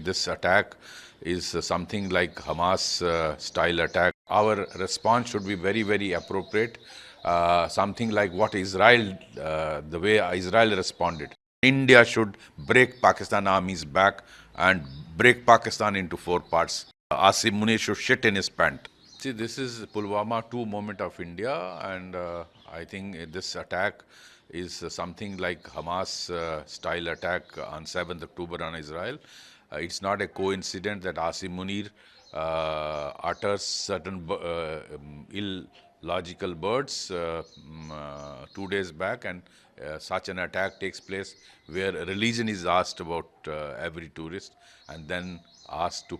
This attack is something like Hamas style attack. Our response should be very, very appropriate. Something like what Israel, the way Israel responded. India should break Pakistan army's back and break Pakistan into four parts. Asim Munir should shit in his pant. See, this is Pulwama 2 moment of India, and I think this attack is something like Hamas style attack on 7th October on Israel. It's not a coincidence that Asim Munir utters certain illogical words 2 days back, and such an attack takes place where religion is asked about every tourist and then asked to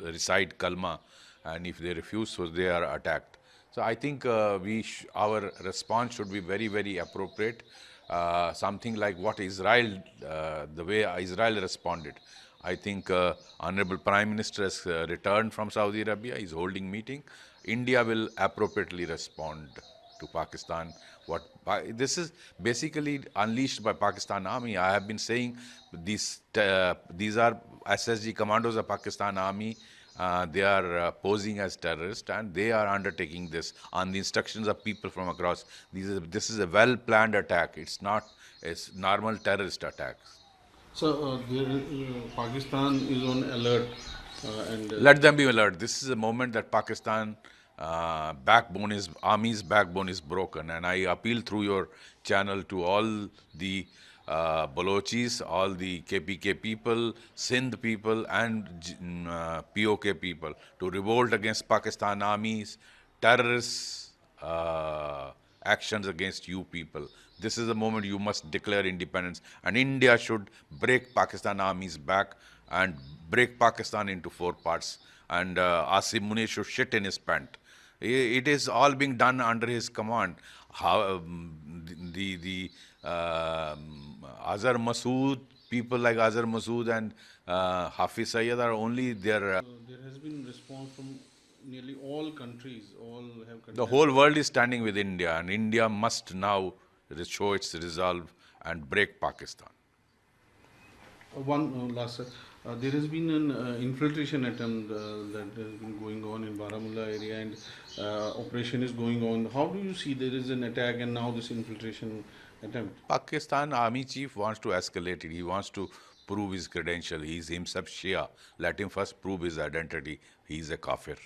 recite kalma, and if they refuse, so they are attacked. So I think our response should be very, very appropriate. Something like what Israel, the way Israel responded. I think Honorable Prime Minister has returned from Saudi Arabia. He's holding meeting. India will appropriately respond to Pakistan. This is basically unleashed by Pakistan Army. I have been saying these are SSG commandos of Pakistan Army. They are posing as terrorists, and they are undertaking this on the instructions of people from across. This is a well-planned attack. It's not a normal terrorist attack. So Pakistan is on alert, and Let them be alert. This is a moment that Pakistan army's backbone is broken, and I appeal through your channel to all the Balochis, all the KPK people, Sindh people, and POK people to revolt against Pakistan army's terrorist actions against you people. This is the moment you must declare independence, and India should break Pakistan army's back and break Pakistan into four parts. And Asim Munir should shit in his pant. It is all being done under his command. How the Azhar Masood, people like Azhar Masood and Hafiz Sayyid are only there. there has been response from nearly all countries. All have The condemned. whole world is standing with India, and India must now show its resolve and break Pakistan. One last, sir. There has been an infiltration attempt that has been going on in Baramulla area, and operation is going on. How do you see there is an attack and now this infiltration attempt? Pakistan army chief wants to escalate it. He wants to prove his credential. He is himself Shia. Let him first prove his identity. He is a kafir.